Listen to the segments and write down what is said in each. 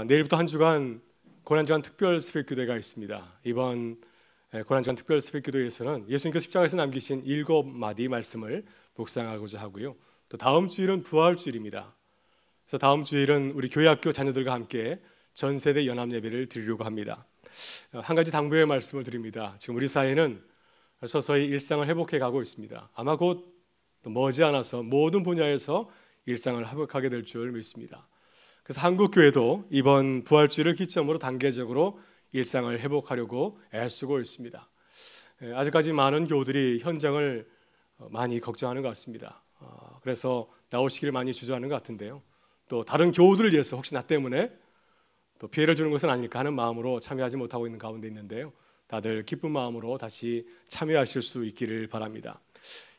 내일부터 한 주간 고난주간 특별 새벽기도회가 있습니다. 이번 고난주간 특별 새벽기도회에서는 예수님께서 십자가에서 남기신 7마디 말씀을 묵상하고자 하고요. 또 다음 주일은 부활주일입니다. 그래서 다음 주일은 우리 교회학교 자녀들과 함께 전세대 연합예배를 드리려고 합니다. 한 가지 당부의 말씀을 드립니다. 지금 우리 사회는 서서히 일상을 회복해 가고 있습니다. 아마 곧 머지않아서 모든 분야에서 일상을 회복하게 될 줄 믿습니다. 그래서 한국교회도 이번 부활주일을 기점으로 단계적으로 일상을 회복하려고 애쓰고 있습니다. 아직까지 많은 교우들이 현장을 많이 걱정하는 것 같습니다. 그래서 나오시기를 많이 주저하는 것 같은데요. 또 다른 교우들을 위해서 혹시 나 때문에 또 피해를 주는 것은 아닐까 하는 마음으로 참여하지 못하고 있는 가운데 있는데요. 다들 기쁜 마음으로 다시 참여하실 수 있기를 바랍니다.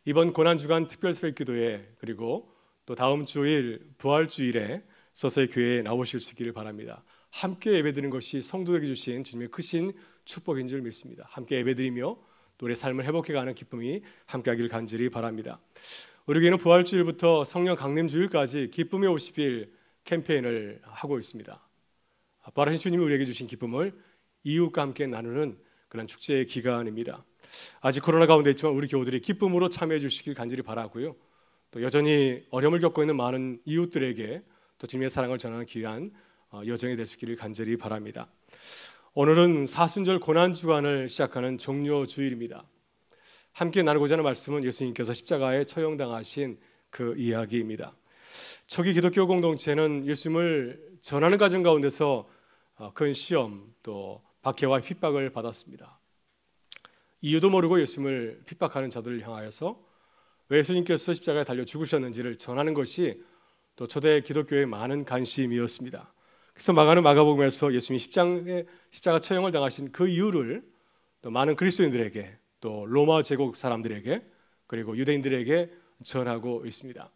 이번 고난주간 특별새벽기도회 그리고 또 다음 주일 부활주일에 서서히 교회에 나오실 수 있기를 바랍니다. 함께 예배드리는 것이 성도에게 주신 주님의 크신 축복인 줄 믿습니다. 함께 예배드리며 또 우리의 삶을 회복해가는 기쁨이 함께하기를 간절히 바랍니다. 우리 교회는 부활주일부터 성령 강림주일까지 기쁨의 50일 캠페인을 하고 있습니다. 부활하신 주님이 우리에게 주신 기쁨을 이웃과 함께 나누는 그런 축제의 기간입니다. 아직 코로나 가운데 있지만 우리 교우들이 기쁨으로 참여해 주시길 간절히 바라고요. 또 여전히 어려움을 겪고 있는 많은 이웃들에게 또 주님의 사랑을 전하는 귀한 여정이 되시기를 간절히 바랍니다. 오늘은 사순절 고난주간을 시작하는 종료주일입니다. 함께 나누고자 하는 말씀은 예수님께서 십자가에 처형당하신 그 이야기입니다. 초기 기독교 공동체는 예수님을 전하는 과정 가운데서 큰 시험 또 박해와 핍박을 받았습니다. 이유도 모르고 예수님을 핍박하는 자들을 향하여서 왜 예수님께서 십자가에 달려 죽으셨는지를 전하는 것이 또 초대 기독교의 많은 관심이었습니다. 그래서 마가복음에서 예수님이 십자가 처형을 당하신 그 이유를 또 많은 그리스도인들에게 또 로마 제국 사람들에게 그리고 유대인들에게 전하고 있습니다.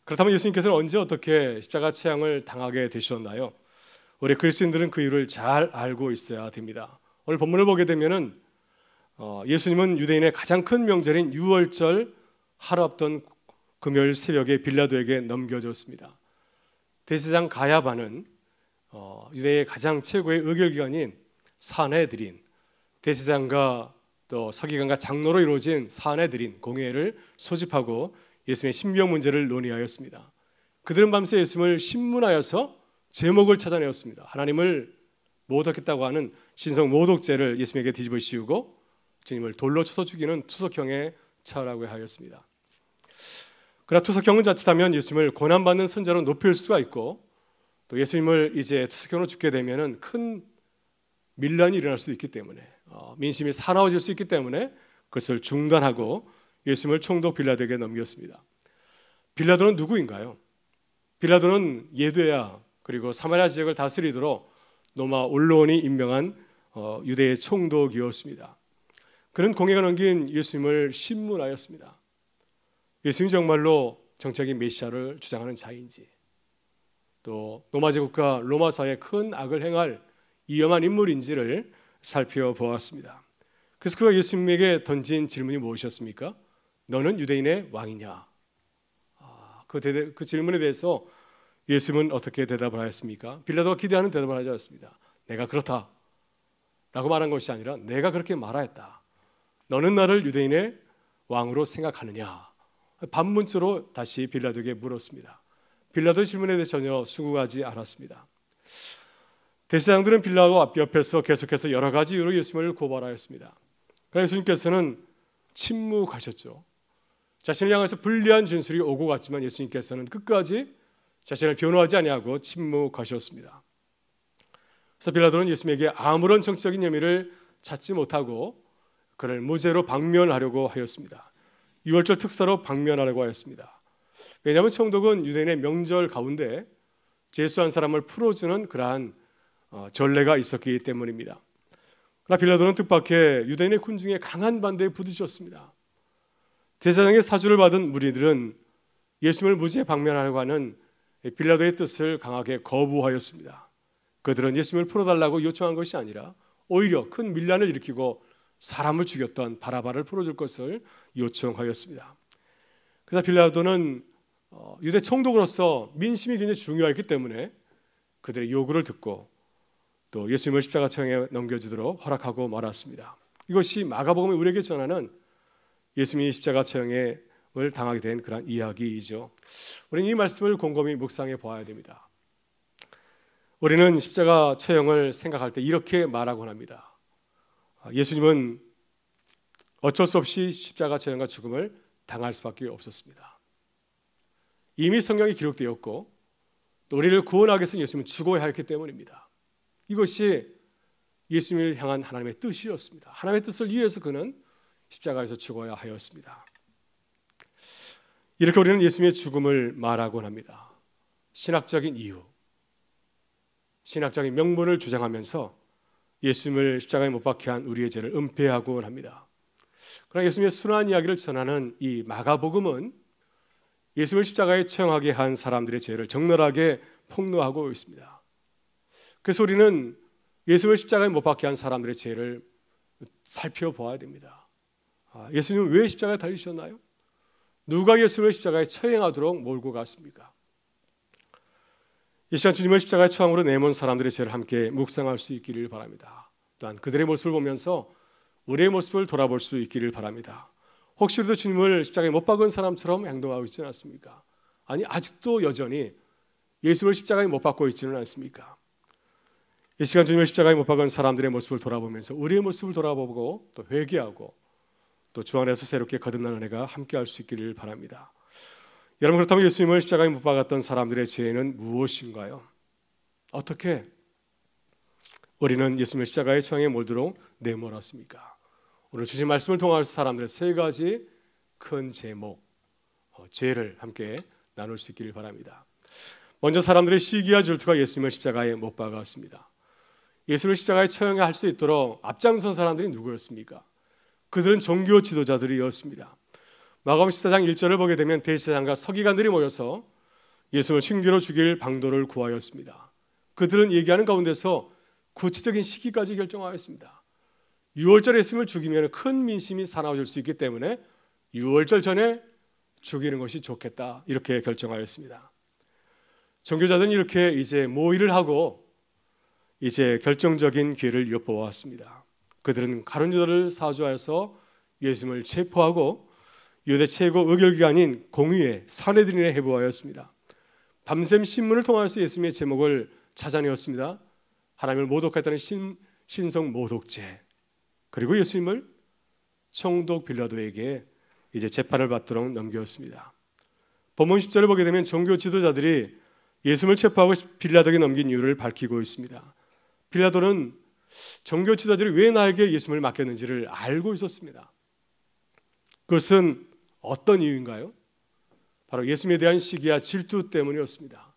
그렇다면 예수님께서는 언제 어떻게 십자가 처형을 당하게 되셨나요? 우리 그리스도인들은 그 이유를 잘 알고 있어야 됩니다. 오늘 본문을 보게 되면은 예수님은 유대인의 가장 큰 명절인 유월절 하루 앞둔 금요일 새벽에 빌라도에게 넘겨졌습니다. 대제사장 가야바는 유대의 가장 최고의 의결기관인 산헤드린, 대제사장과 또 서기관과 장로로 이루어진 산헤드린 공회를 소집하고 예수님의 신병 문제를 논의하였습니다. 그들은 밤새 예수님을 신문하여서 제목을 찾아내었습니다. 하나님을 모독했다고 하는 신성 모독죄를 예수님에게 뒤집어 씌우고 주님을 돌로 쳐서 죽이는 투석형에 처하라고 하였습니다. 그러나 투석형은 자칫하면 예수님을 고난받는 선자로 높일 수가 있고 또 예수님을 이제 투석형으로 죽게 되면은 큰 밀란이 일어날 수도 있기 때문에 민심이 사나워질 수 있기 때문에 그것을 중단하고 예수님을 총독 빌라도에게 넘겼습니다. 빌라도는 누구인가요? 빌라도는 예두야 그리고 사마리아 지역을 다스리도록 로마 올로온이 임명한 유대의 총독이었습니다. 그는 공회가 넘긴 예수님을 신문하였습니다. 예수님이 정말로 정적인 메시아를 주장하는 자인지 또 로마 제국과 로마 사회에 큰 악을 행할 위험한 인물인지를 살펴보았습니다. 그래서 그가 예수님에게 던진 질문이 무엇이었습니까? 너는 유대인의 왕이냐? 그 질문에 대해서 예수님은 어떻게 대답을 하였습니까? 빌라도가 기대하는 대답을 하지 않았습니다. 내가 그렇다 라고 말한 것이 아니라 내가 그렇게 말하였다. 너는 나를 유대인의 왕으로 생각하느냐? 반문자로 다시 빌라도에게 물었습니다. 빌라도의 질문에 대해 전혀 수긍하지 않았습니다. 대제사장들은 빌라도 옆에서 계속해서 여러 가지 이유로 예수님을 고발하였습니다. 그러나 예수님께서는 침묵하셨죠. 자신을 향해서 불리한 진술이 오고 갔지만 예수님께서는 끝까지 자신을 변호하지 아니하고 침묵하셨습니다. 그래서 빌라도는 예수님에게 아무런 정치적인 혐의를 찾지 못하고 그를 무죄로 방면하려고 하였습니다. 6월절 특사로 방면하려고 하였습니다. 왜냐하면 총독은 유대인의 명절 가운데 죄수한 사람을 풀어주는 그러한 전례가 있었기 때문입니다. 그러나 빌라도는 뜻밖의 유대인의 군중의 강한 반대에 부딪혔습니다. 대제사장의 사주를 받은 무리들은 예수님을 무죄 방면하려고 하는 빌라도의 뜻을 강하게 거부하였습니다. 그들은 예수님을 풀어달라고 요청한 것이 아니라 오히려 큰 밀란을 일으키고 사람을 죽였던 바라바를 풀어줄 것을 요청하였습니다. 그래서 빌라도는 유대 총독으로서 민심이 굉장히 중요했기 때문에 그들의 요구를 듣고 또 예수님을 십자가청에 넘겨주도록 허락하고 말았습니다. 이것이 마가복음이 우리에게 전하는 예수님이 십자가청을 당하게 된 그런 이야기이죠. 우리는 이 말씀을 곰곰이 묵상해 보아야 됩니다. 우리는 십자가 처형을 생각할 때 이렇게 말하곤 합니다. 예수님은 어쩔 수 없이 십자가 처형과 죽음을 당할 수밖에 없었습니다. 이미 성경에 기록되었고 또 우리를 구원하기 위해서 예수님은 죽어야 했기 때문입니다. 이것이 예수님을 향한 하나님의 뜻이었습니다. 하나님의 뜻을 위해서 그는 십자가에서 죽어야 하였습니다. 이렇게 우리는 예수님의 죽음을 말하곤 합니다. 신학적인 이유, 신학적인 명분을 주장하면서 예수님을 십자가에 못 박게 한 우리의 죄를 은폐하곤 합니다. 그러나 예수님의 순환 이야기를 전하는 이 마가복음은 예수님을 십자가에 처형하게 한 사람들의 죄를 적나라하게 폭로하고 있습니다. 그래서 우리는 예수님을 십자가에 못 박게 한 사람들의 죄를 살펴보아야 됩니다. 예수님은 왜 십자가에 달리셨나요? 누가 예수님을 십자가에 처형하도록 몰고 갔습니까? 이 시간 주님을 십자가의 처형으로 내몬 사람들의 죄를 함께 묵상할 수 있기를 바랍니다. 또한 그들의 모습을 보면서 우리의 모습을 돌아볼 수 있기를 바랍니다. 혹시 우리도 주님을 십자가에 못 박은 사람처럼 행동하고 있지 않습니까? 아니 아직도 여전히 예수를 십자가에 못 박고 있지는 않습니까? 이 시간 주님을 십자가에 못 박은 사람들의 모습을 돌아보면서 우리의 모습을 돌아보고 또 회개하고 또 주 안에서 새롭게 거듭나는 은혜가 함께할 수 있기를 바랍니다. 여러분, 그렇다면 예수님을 십자가에 못 박았던 사람들의 죄는 무엇인가요? 어떻게 우리는 예수님을 십자가의 처형에 몰도록 내몰았습니까? 오늘 주신 말씀을 통한 사람들의 세 가지 큰 제목, 죄를 함께 나눌 수 있기를 바랍니다. 먼저 사람들의 시기와 질투가 예수님을 십자가에 못 박았습니다. 예수를 십자가에 처형할 수 있도록 앞장선 사람들이 누구였습니까? 그들은 종교 지도자들이었습니다. 마가복음 14장 1절을 보게 되면 대제사장과 서기관들이 모여서 예수를 징계로 죽일 방도를 구하였습니다. 그들은 얘기하는 가운데서 구체적인 시기까지 결정하였습니다. 6월절에 예수님을 죽이면 큰 민심이 사나워질 수 있기 때문에 6월절 전에 죽이는 것이 좋겠다, 이렇게 결정하였습니다. 종교자들은 이렇게 이제 모의를 하고 이제 결정적인 기회를 엿보았습니다. 그들은 가룟 유다를 사주하여서 예수님을 체포하고 유대 최고 의결기관인 공의회 산헤드린에 해부하였습니다. 밤샘 신문을 통하여서 예수님의 제목을 찾아내었습니다. 하나님을 모독했다는 신성 모독죄, 그리고 예수님을 총독 빌라도에게 이제 재판을 받도록 넘겼습니다. 본문 10절을 보게 되면 종교 지도자들이 예수님을 체포하고 빌라도에게 넘긴 이유를 밝히고 있습니다. 빌라도는 종교 지도자들이 왜 나에게 예수님을 맡겼는지를 알고 있었습니다. 그것은 어떤 이유인가요? 바로 예수님에 대한 시기와 질투 때문이었습니다.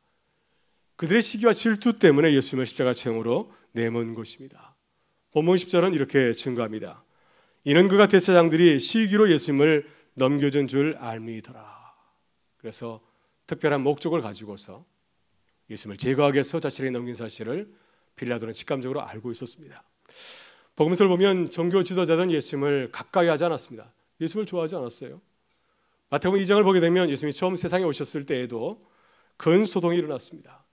그들의 시기와 질투 때문에 예수님을 십자가 처형으로 내몬 것입니다. 본문 10절은 이렇게 증거합니다. 이는 그가 대제사장들이 시기로 예수님을 넘겨준 줄 알미더라. 그래서 특별한 목적을 가지고서 예수님을 제거하기 위해서 자신에게 넘긴 사실을 빌라도는 직감적으로 알고 있었습니다. 복음서를 보면 종교 지도자들은 예수님을 가까이 하지 않았습니다. 예수님을 좋아하지 않았어요. 마태복음 2장을 보게 되면 예수님이 처음 세상에 오셨을 때에도 큰 소동이 일어났습니다.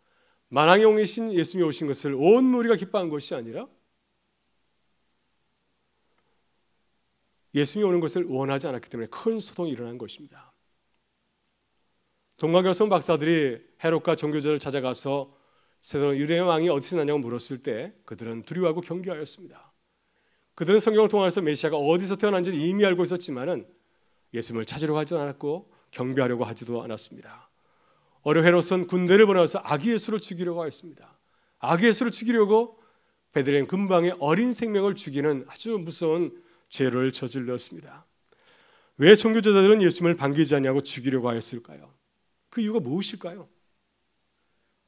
만왕의 왕이신 예수님이 오신 것을 온 무리가 기뻐한 것이 아니라 예수님이 오는 것을 원하지 않았기 때문에 큰 소동이 일어난 것입니다. 동방여성 박사들이 헤롯과 종교자를 찾아가서 새로운 유대의 왕이 어디서 나냐고 물었을 때 그들은 두려워하고 경계하였습니다. 그들은 성경을 통해서 메시아가 어디서 태어난지를 이미 알고 있었지만은 예수님을 찾으려고 하지 않았고 경배하려고 하지도 않았습니다. 어려 헤롯은 군대를 보내서 아기 예수를 죽이려고 하였습니다. 아기 예수를 죽이려고 베들레헴 근방의 어린 생명을 죽이는 아주 무서운 죄를 저질렀습니다. 왜 종교자들은 예수님을 반기지 않냐고 죽이려고 하였을까요? 그 이유가 무엇일까요?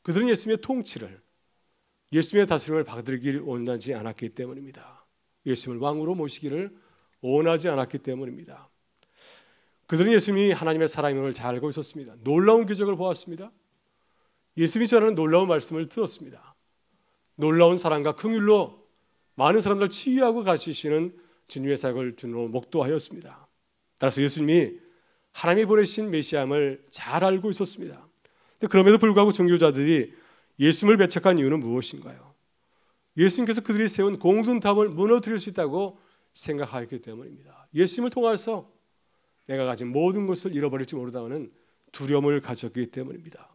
그들은 예수님의 통치를, 예수님의 다스림을 받들기를 원하지 않았기 때문입니다. 예수님을 왕으로 모시기를 원하지 않았기 때문입니다. 그들은 예수님이 하나님의 사람임을 잘 알고 있었습니다. 놀라운 기적을 보았습니다. 예수님이 전하는 놀라운 말씀을 들었습니다. 놀라운 사랑과 긍휼로 많은 사람들을 치유하고 가르치시는 주님의 사역을 주로 목도하였습니다. 따라서 예수님이 하나님이 보내신 메시아임을 잘 알고 있었습니다. 그럼에도 불구하고 종교자들이 예수님을 배척한 이유는 무엇인가요? 예수님께서 그들이 세운 공든탑을 무너뜨릴 수 있다고 생각하였기 때문입니다. 예수님을 통해서 내가 가진 모든 것을 잃어버릴지 모른다는 두려움을 가졌기 때문입니다.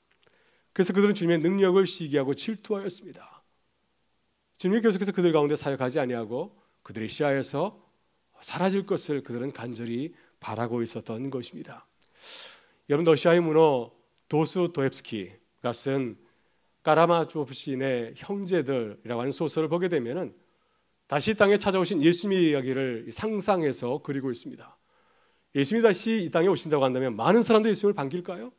그래서 그들은 주님의 능력을 시기하고 질투하였습니다. 주님이 계속해서 그들 가운데 사역하지 아니하고 그들의 시야에서 사라질 것을 그들은 간절히 바라고 있었던 것입니다. 여러분, 러시아의 문호 도스토옙스키가 쓴 까라마조프 시인의 형제들이라고 하는 소설을 보게 되면은 다시 땅에 찾아오신 예수님의 이야기를 상상해서 그리고 있습니다. 예수님이 다시 이 땅에 오신다고 한다면 많은 사람들이 예수님을 반길까요?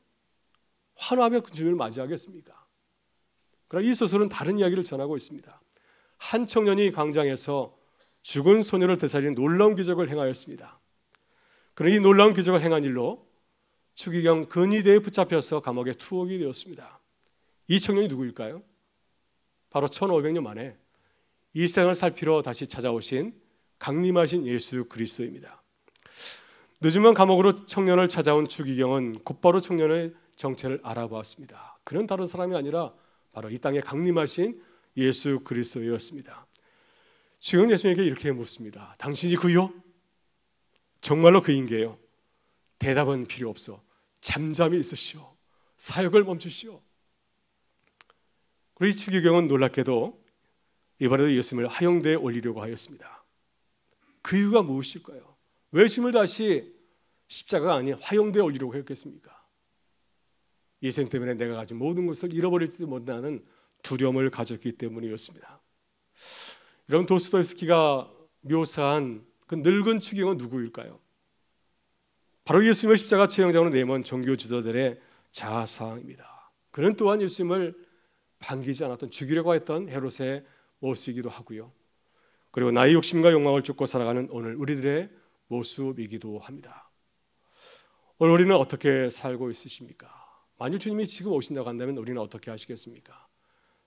환호하며 그 주님을 맞이하겠습니까? 그러나 이 소설은 다른 이야기를 전하고 있습니다. 한 청년이 광장에서 죽은 소녀를 되살리는 놀라운 기적을 행하였습니다. 그러나 이 놀라운 기적을 행한 일로 추기경 근위대에 붙잡혀서 감옥에 투옥이 되었습니다. 이 청년이 누구일까요? 바로 1500년 만에 이 세상을 살피러 다시 찾아오신 강림하신 예수 그리스도입니다. 늦은 밤 감옥으로 청년을 찾아온 추기경은 곧바로 청년의 정체를 알아보았습니다. 그는 다른 사람이 아니라 바로 이 땅에 강림하신 예수 그리스도였습니다. 지금 예수님에게 이렇게 묻습니다. 당신이 그요? 정말로 그인게요? 대답은 필요 없어. 잠잠히 있으시오. 사역을 멈추시오. 그리고 이 추기경은 놀랍게도 이번에도 예수님을 화형대에 올리려고 하였습니다. 그 이유가 무엇일까요? 왜 주님을 다시 십자가가 아닌 화형대에 올리려고 했겠습니까? 예수님 때문에 내가 가진 모든 것을 잃어버릴지도 모른다는 두려움을 가졌기 때문이었습니다. 여러분, 도스토옙스키가 묘사한 그 늙은 추기경은 누구일까요? 바로 예수님을 십자가 처형장으로 내몬 종교 지도자들의 자아상입니다. 그는 또한 예수님을 반기지 않았던, 죽이려고 했던 헤롯의 모습이기도 하고요. 그리고 나의 욕심과 욕망을 쫓고 살아가는 오늘 우리들의 모습이기도 합니다. 오늘 우리는 어떻게 살고 있으십니까? 만일 주님이 지금 오신다고 한다면 우리는 어떻게 하시겠습니까?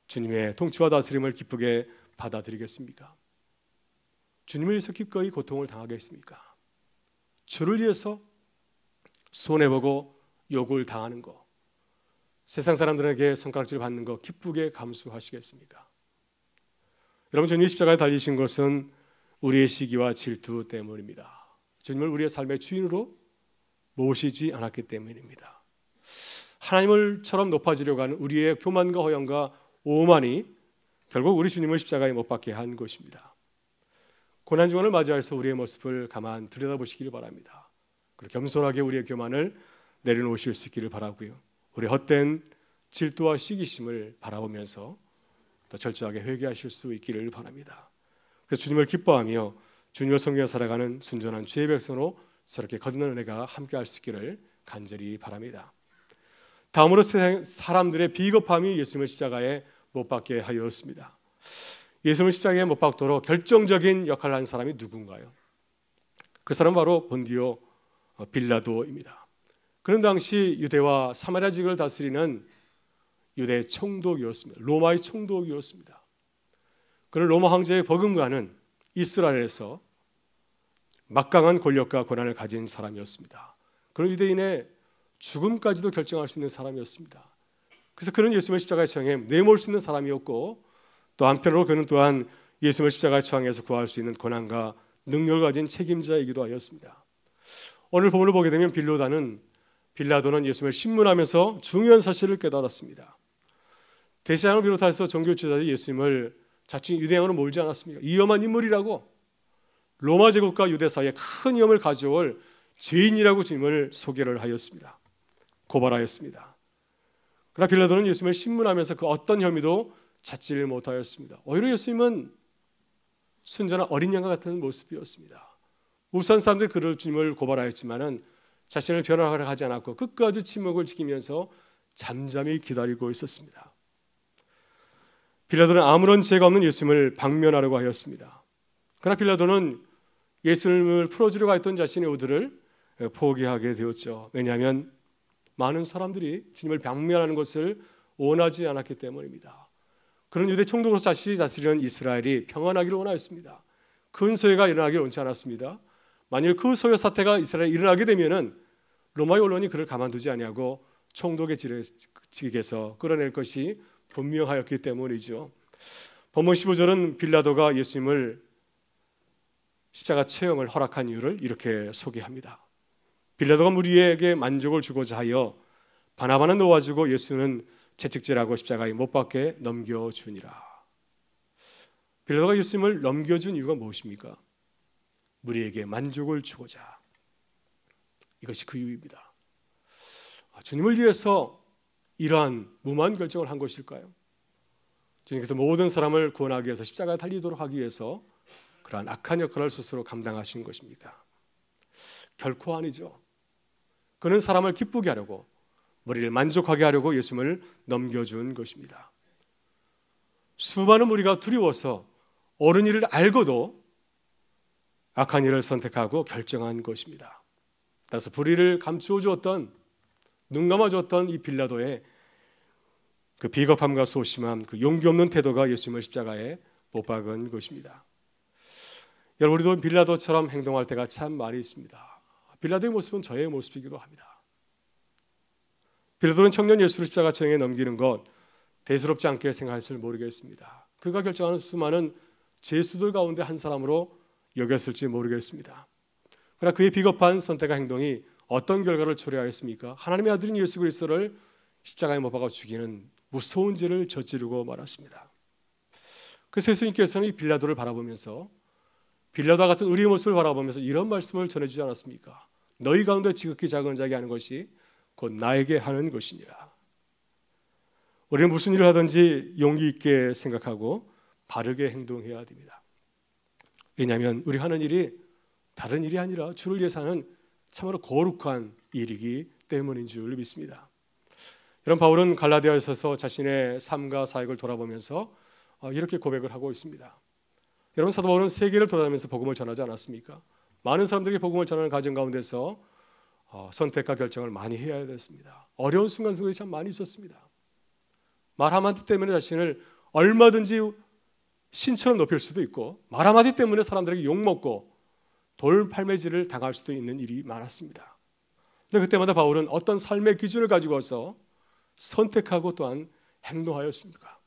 주님의 통치와 다스림을 기쁘게 받아들이겠습니까? 주님을 위해서 기꺼이 고통을 당하겠습니까? 주를 위해서 손해보고 욕을 당하는 거, 세상 사람들에게 손가락질 받는 거 기쁘게 감수하시겠습니까? 여러분, 주님이 십자가에 달리신 것은 우리의 시기와 질투 때문입니다. 주님을 우리의 삶의 주인으로 모시지 않았기 때문입니다. 하나님을처럼 높아지려고 하는 우리의 교만과 허영과 오만이 결국 우리 주님을 십자가에 못 박게 한 것입니다. 고난주간을 맞이해서 우리의 모습을 가만 들여다보시기를 바랍니다. 그리고 겸손하게 우리의 교만을 내려놓으실 수 있기를 바라고요. 우리 헛된 질투와 시기심을 바라보면서 더 철저하게 회개하실 수 있기를 바랍니다. 그래서 주님을 기뻐하며 주님을 섬겨 살아가는 순전한 주의 백성으로 새롭게 거듭난 은혜가 함께할 수 있기를 간절히 바랍니다. 다음으로 세상 사람들의 비겁함이 예수님을 십자가에 못 박게 하였습니다. 예수님을 십자가에 못 박도록 결정적인 역할을 한 사람이 누군가요? 그 사람은 바로 본디오 빌라도입니다. 그는 당시 유대와 사마리아 지역을 다스리는 유대 총독이었습니다. 로마의 총독이었습니다. 그는 로마 황제의 버금가는 이스라엘에서 막강한 권력과 권한을 가진 사람이었습니다. 그는 유대인의 죽음까지도 결정할 수 있는 사람이었습니다. 그래서 그는 예수님을 십자가에 처형해 내몰 수 있는 사람이었고, 또 한편으로 그는 또한 예수님을 십자가에 처형해서 구할 수 있는 권한과 능력을 가진 책임자이기도 하였습니다. 오늘 본문을 보게 되면 빌라도는 예수님을 신문하면서 중요한 사실을 깨달았습니다. 대제사장을 비롯해서 종교 지도자들이 예수님을 자칭 유대인으로 몰지 않았습니까? 위험한 인물이라고, 로마 제국과 유대 사이에 큰 위험을 가져올 죄인이라고 주님을 소개를 하였습니다. 고발하였습니다. 그러나 빌라도는 예수님을 신문하면서 그 어떤 혐의도 찾지를 못하였습니다. 오히려 예수님은 순전한 어린 양과 같은 모습이었습니다. 우선 사람들이 그를 주님을 고발하였지만은 자신을 변호하려 하지 않았고 끝까지 침묵을 지키면서 잠잠히 기다리고 있었습니다. 빌라도는 아무런 죄가 없는 예수님을 방면하려고 하였습니다. 그러나 빌라도는 예수님을 풀어주려고 했던 자신의 의도를 포기하게 되었죠. 왜냐하면 많은 사람들이 주님을 방면하는 것을 원하지 않았기 때문입니다. 그런 유대 총독으로서 자신이 다스리는 이스라엘이 평안하기를 원하였습니다. 큰 소요가 일어나기를 원치 않았습니다. 만일 그 소요 사태가 이스라엘에 일어나게 되면은 로마의 언론이 그를 가만두지 아니하고 총독의 직에서 끌어낼 것이 분명하였기 때문이죠. 본문 15절은 빌라도가 예수님을 십자가 체형을 허락한 이유를 이렇게 소개합니다. 빌라도가 무리에게 만족을 주고자 하여 바나바는 놓아주고 예수는 채찍질하고 십자가에 못 박게 넘겨주니라. 빌라도가 예수님을 넘겨준 이유가 무엇입니까? 무리에게 만족을 주고자. 이것이 그 이유입니다. 주님을 위해서 이러한 무모한 결정을 한 것일까요? 주님께서 모든 사람을 구원하기 위해서 십자가에 달리도록 하기 위해서 그러한 악한 역할을 스스로 감당하신 것입니까? 결코 아니죠. 그는 사람을 기쁘게 하려고, 무리를 만족하게 하려고 예수님을 넘겨준 것입니다. 수많은 무리가 두려워서 옳은 일을 알고도 악한 일을 선택하고 결정한 것입니다. 따라서 불의를 감추어 주었던, 눈 감아 주었던 이 빌라도의 그 비겁함과 소심함, 그 용기 없는 태도가 예수님을 십자가에 못 박은 것입니다. 여러분, 우리도 빌라도처럼 행동할 때가 참 많이 있습니다. 빌라도의 모습은 저의 모습이기도 합니다. 빌라도는 청년 예수를 십자가 체형에 넘기는 것 대수롭지 않게 생각했을 모르겠습니다. 그가 결정하는 수많은 죄수들 가운데 한 사람으로 여겼을지 모르겠습니다. 그러나 그의 비겁한 선택과 행동이 어떤 결과를 초래하였습니까? 하나님의 아들인 예수 그리스도를 십자가에 못 박아 죽이는 무서운 죄를 저지르고 말았습니다. 그래서 예수님께서는 이 빌라도를 바라보면서, 빌라도와 같은 우리의 모습을 바라보면서 이런 말씀을 전해주지 않았습니까? 너희 가운데 지극히 작은 자에게 하는 것이 곧 나에게 하는 것이니라. 우리는 무슨 일을 하든지 용기 있게 생각하고 바르게 행동해야 됩니다. 왜냐하면 우리 하는 일이 다른 일이 아니라 주를 위해서 하는 참으로 거룩한 일이기 때문인 줄 믿습니다. 이런 바울은 갈라디아에서 자신의 삶과 사역을 돌아보면서 이렇게 고백을 하고 있습니다. 여러분, 사도 바울은 세계를 돌아다니면서 복음을 전하지 않았습니까? 많은 사람들에게 복음을 전하는 과정 가운데서 선택과 결정을 많이 해야 됐습니다. 어려운 순간들이 참 많이 있었습니다. 말 한마디 때문에 자신을 얼마든지 신처럼 높일 수도 있고, 말 한마디 때문에 사람들에게 욕먹고 돌팔매질을 당할 수도 있는 일이 많았습니다. 그런데 그때마다 바울은 어떤 삶의 기준을 가지고서 선택하고 또한 행동하였습니까?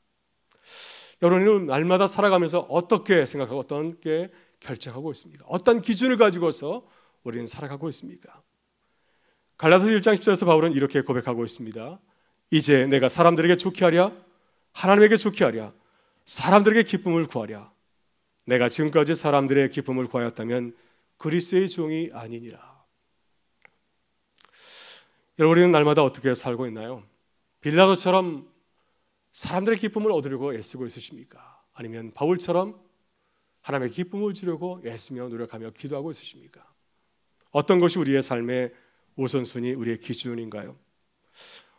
여러분은 날마다 살아가면서 어떻게 생각하고 어떻게 결정하고 있습니까? 어떤 기준을 가지고서 우리는 살아가고 있습니까? 갈라디아서 1장 10절에서 바울은 이렇게 고백하고 있습니다. 이제 내가 사람들에게 좋게 하랴, 하나님에게 좋게 하랴, 사람들에게 기쁨을 구하랴. 내가 지금까지 사람들의 기쁨을 구하였다면 그리스도의 종이 아니니라. 여러분, 우리는 날마다 어떻게 살고 있나요? 빌라도처럼 사람들의 기쁨을 얻으려고 애쓰고 있으십니까? 아니면 바울처럼 하나님의 기쁨을 주려고 애쓰며 노력하며 기도하고 있으십니까? 어떤 것이 우리의 삶의 우선순위, 우리의 기준인가요?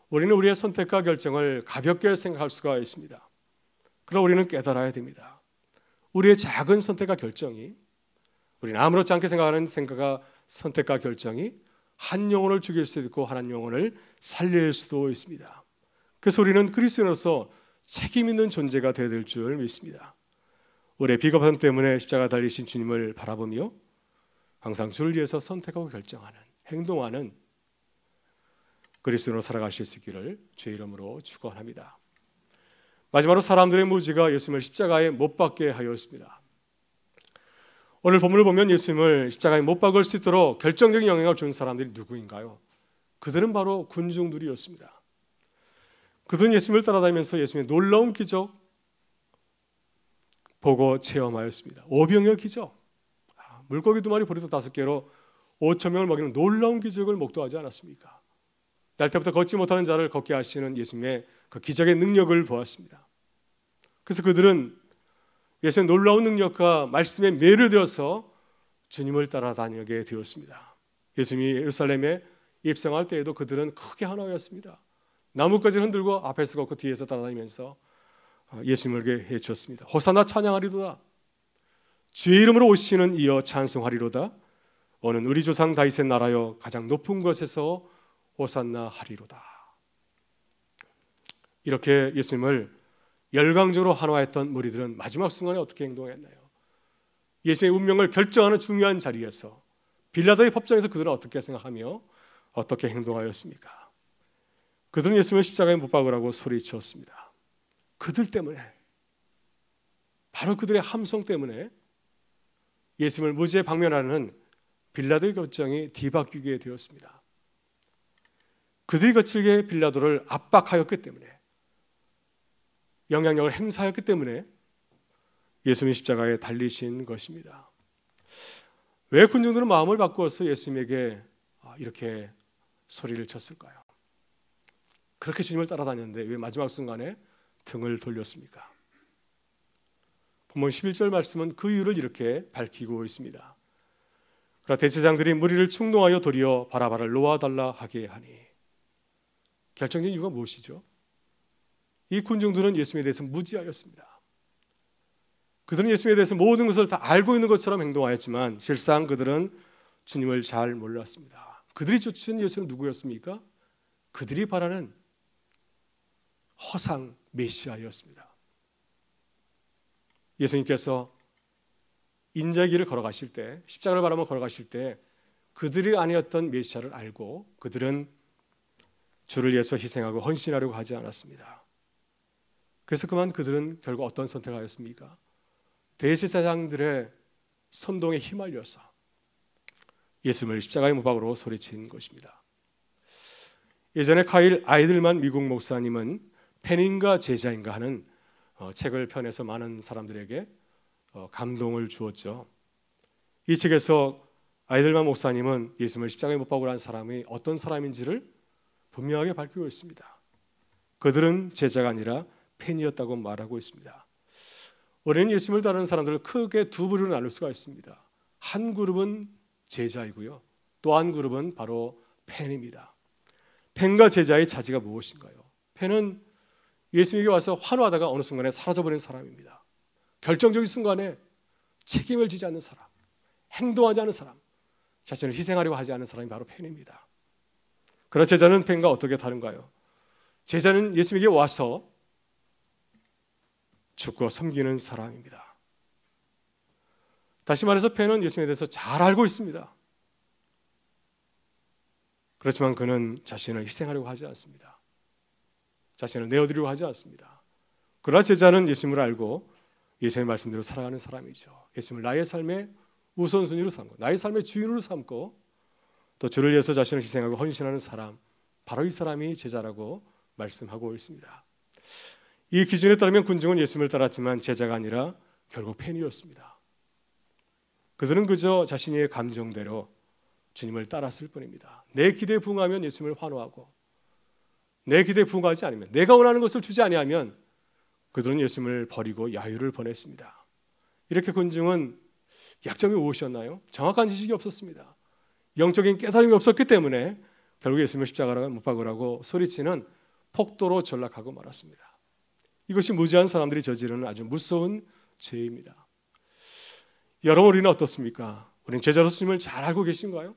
우리는 우리의 선택과 결정을 가볍게 생각할 수가 있습니다. 그러나 우리는 깨달아야 됩니다. 우리의 작은 선택과 결정이, 우리는 아무렇지 않게 생각하는 선택과 결정이 한 영혼을 죽일 수도 있고 한 영혼을 살릴 수도 있습니다. 그래서 우리는 그리스도인으로서 책임 있는 존재가 되어야 될 줄 믿습니다. 우리의 비겁함 때문에 십자가 달리신 주님을 바라보며 항상 주를 위해서 선택하고 결정하는, 행동하는 그리스도인으로 살아가실 수 있기를 주의 이름으로 축원합니다. 마지막으로 사람들의 무지가 예수님을 십자가에 못 박게 하였습니다. 오늘 본문을 보면 예수님을 십자가에 못 박을 수 있도록 결정적인 영향을 준 사람들이 누구인가요? 그들은 바로 군중들이었습니다. 그들은 예수님을 따라다니면서 예수님의 놀라운 기적 보고 체험하였습니다. 오병이어 기적, 물고기 2마리 보리떡 5개로 5,000명을 먹이는 놀라운 기적을 목도하지 않았습니까? 날 때부터 걷지 못하는 자를 걷게 하시는 예수님의 그 기적의 능력을 보았습니다. 그래서 그들은 예수님의 놀라운 능력과 말씀에 매료되어서 주님을 따라다니게 되었습니다. 예수님이 예루살렘에 입성할 때에도 그들은 크게 환호하였습니다. 나뭇가지를 흔들고 앞에서 걷고 뒤에서 따라다니면서 예수님을 해주었습니다. 호산나 찬양하리로다. 주의 이름으로 오시는 이여 찬송하리로다. 오는 우리 조상 다윗의 나라여 가장 높은 곳에서 호산나 하리로다. 이렇게 예수님을 열광적으로 환호했던 무리들은 마지막 순간에 어떻게 행동했나요? 예수님의 운명을 결정하는 중요한 자리에서, 빌라도의 법정에서 그들은 어떻게 생각하며 어떻게 행동하였습니까? 그들은 예수님을 십자가에 못 박으라고 소리쳤습니다. 그들 때문에, 바로 그들의 함성 때문에 예수님을 무죄 방면하는 빌라도의 결정이 뒤바뀌게 되었습니다. 그들이 거칠게 빌라도를 압박하였기 때문에, 영향력을 행사하였기 때문에 예수님이 십자가에 달리신 것입니다. 왜 군중들은 마음을 바꾸어서 예수님에게 이렇게 소리를 쳤을까요? 그렇게 주님을 따라다녔는데 왜 마지막 순간에 등을 돌렸습니까? 본문 11절 말씀은 그 이유를 이렇게 밝히고 있습니다. 그러나 대제사장들이 무리를 충동하여 도리어 바라바를 놓아달라 하게 하니, 결정적인 이유가 무엇이죠? 이 군중들은 예수님에 대해서 무지하였습니다. 그들은 예수님에 대해서 모든 것을 다 알고 있는 것처럼 행동하였지만 실상 그들은 주님을 잘 몰랐습니다. 그들이 쫓은 예수는 누구였습니까? 그들이 바라는 허상 메시아였습니다. 예수님께서 인자의 길을 걸어가실 때, 십자가를 바라보며 걸어가실 때 그들이 아니었던 메시아를 알고 그들은 주를 위해서 희생하고 헌신하려고 하지 않았습니다. 그래서 그만 그들은 결국 어떤 선택을 하였습니까? 대제사장들의 선동에 휘말려서 예수님을 십자가의 못 박으로 소리친 것입니다. 예전에 카일 아이들만 미국 목사님은 팬인가 제자인가 하는 책을 펴내서 많은 사람들에게 감동을 주었죠. 이 책에서 아이들만 목사님은 예수님을 십자가에 못 박으러 한 사람이 어떤 사람인지를 분명하게 밝히고 있습니다. 그들은 제자가 아니라 팬이었다고 말하고 있습니다. 우리는 예수님을 따르는 사람들을 크게 두 부류로 나눌 수가 있습니다. 한 그룹은 제자이고요, 또 한 그룹은 바로 팬입니다. 팬과 제자의 차이가 무엇인가요? 팬은 예수님에게 와서 환호하다가 어느 순간에 사라져버린 사람입니다. 결정적인 순간에 책임을 지지 않는 사람, 행동하지 않는 사람, 자신을 희생하려고 하지 않는 사람이 바로 팬입니다. 그러나 제자는 팬과 어떻게 다른가요? 제자는 예수님에게 와서 죽고 섬기는 사람입니다. 다시 말해서 팬은 예수님에 대해서 잘 알고 있습니다. 그렇지만 그는 자신을 희생하려고 하지 않습니다. 자신을 내어드리려고 하지 않습니다. 그러나 제자는 예수님을 알고 예수님의 말씀대로 살아가는 사람이죠. 예수님을 나의 삶의 우선순위로 삼고 나의 삶의 주인으로 삼고 또 주를 위해서 자신을 희생하고 헌신하는 사람, 바로 이 사람이 제자라고 말씀하고 있습니다. 이 기준에 따르면 군중은 예수님을 따랐지만 제자가 아니라 결국 팬이었습니다. 그들은 그저 자신의 감정대로 주님을 따랐을 뿐입니다. 내 기대에 부응하면 예수님을 환호하고, 내 기대에 부응하지 않으면, 내가 원하는 것을 주지 아니하면 그들은 예수님을 버리고 야유를 보냈습니다. 이렇게 군중은 약점이 무엇이었나요? 정확한 지식이 없었습니다. 영적인 깨달음이 없었기 때문에 결국 예수님을 십자가로 못 박으라고 소리치는 폭도로 전락하고 말았습니다. 이것이 무지한 사람들이 저지르는 아주 무서운 죄입니다. 여러분, 우리는 어떻습니까? 우리는 제자로서 주님을 잘 알고 계신가요?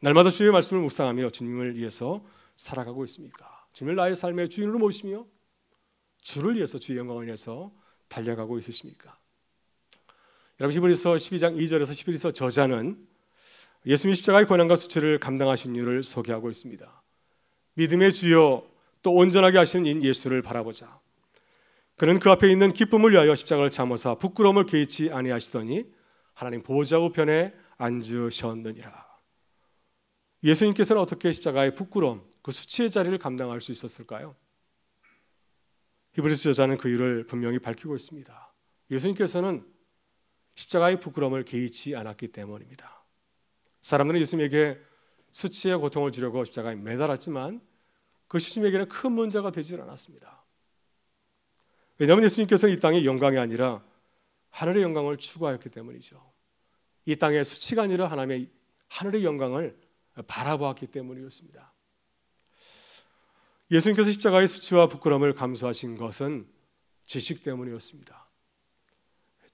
날마다 주님의 말씀을 묵상하며 주님을 위해서 살아가고 있습니까? 주님을 나의 삶의 주인으로 모시며 주를 위해서, 주의 영광을 위해서 달려가고 있으십니까? 여러분, 히브리서 12장 2절에서 11서 저자는 예수님이 십자가의 고난과 수치를 감당하신 이유를 소개하고 있습니다. 믿음의 주요 또 온전하게 하시는 인 예수를 바라보자. 그는 그 앞에 있는 기쁨을 위하여 십자가를 참으사 부끄러움을 개의치 아니하시더니 하나님 보좌 우편에 앉으셨느니라. 예수님께서는 어떻게 십자가의 부끄러움, 그 수치의 자리를 감당할 수 있었을까요? 히브리서 저자는 그 이유를 분명히 밝히고 있습니다. 예수님께서는 십자가의 부끄러움을 개의치 않았기 때문입니다. 사람들은 예수님에게 수치의 고통을 주려고 십자가에 매달았지만 그것이 주님에게는 큰 문제가 되지 않았습니다. 왜냐하면 예수님께서는 이 땅의 영광이 아니라 하늘의 영광을 추구하였기 때문이죠. 이 땅의 수치가 아니라 하늘의 영광을 바라보았기 때문이었습니다. 예수님께서 십자가의 수치와 부끄러움을 감수하신 것은 지식 때문이었습니다.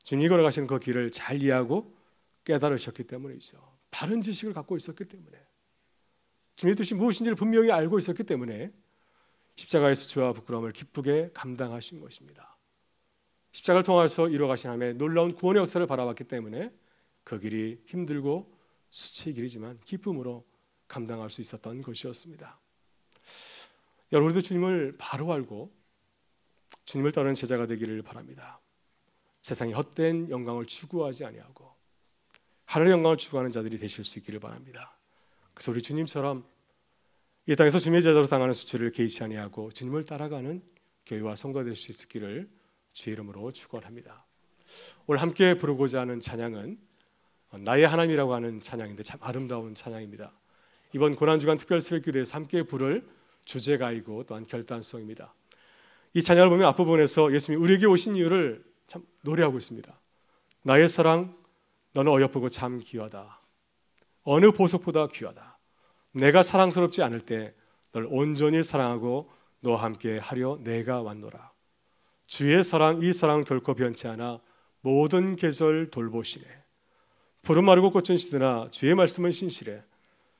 주님이 걸어가시는 그 길을 잘 이해하고 깨달으셨기 때문이죠. 바른 지식을 갖고 있었기 때문에, 주님의 뜻이 무엇인지를 분명히 알고 있었기 때문에 십자가의 수치와 부끄러움을 기쁘게 감당하신 것입니다. 십자가를 통해서 이루어가신 하나님의 놀라운 구원의 역사를 바라봤기 때문에 그 길이 힘들고 수치의 길이지만 기쁨으로 감당할 수 있었던 것이었습니다. 여러분, 우리도 주님을 바로 알고 주님을 따르는 제자가 되기를 바랍니다. 세상의 헛된 영광을 추구하지 아니하고 하늘의 영광을 추구하는 자들이 되실 수 있기를 바랍니다. 그래서 우리 주님처럼 이 땅에서 주님의 제자로 당하는 수치를 개의치 아니하고 주님을 따라가는 교회와 성도가 될 수 있기를 주의 이름으로 축원합니다. 오늘 함께 부르고자 하는 찬양은 나의 하나님이라고 하는 찬양인데 참 아름다운 찬양입니다. 이번 고난주간 특별 새벽기도에서 함께 부를 주제가이고 또한 결단송입니다. 이 찬양을 보면 앞부분에서 예수님이 우리에게 오신 이유를 참 노래하고 있습니다. 나의 사랑 너는 어여쁘고 참 귀하다. 어느 보석보다 귀하다. 내가 사랑스럽지 않을 때 널 온전히 사랑하고 너와 함께 하려 내가 왔노라. 주의 사랑 이 사랑 결코 변치 않아 모든 계절 돌보시네. 푸른 마르고 꽃은 시드나 주의 말씀은 신실해.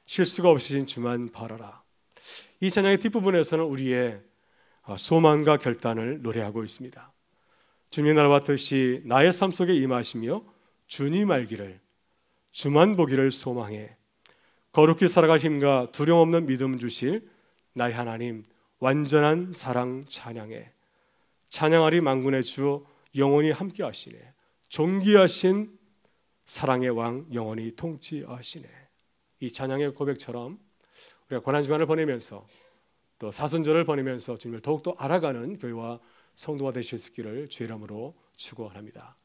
실수가 없으신 주만 바라라. 이 찬양의 뒷부분에서는 우리의 소망과 결단을 노래하고 있습니다. 주님의 나라와 뜻이 나의 삶 속에 임하시며 주님 알기를 주만 보기를 소망해. 거룩히 살아갈 힘과 두려움 없는 믿음 주실 나의 하나님 완전한 사랑 찬양해. 찬양하리 만군의 주 영원히 함께 하시네. 존귀하신 사랑의 왕 영원히 통치하시네. 이 찬양의 고백처럼 우리가 고난주간을 보내면서 또 사순절을 보내면서 주님을 더욱더 알아가는 교회와 성도가 되실 수 있기를 주의 이름으로 축원합니다.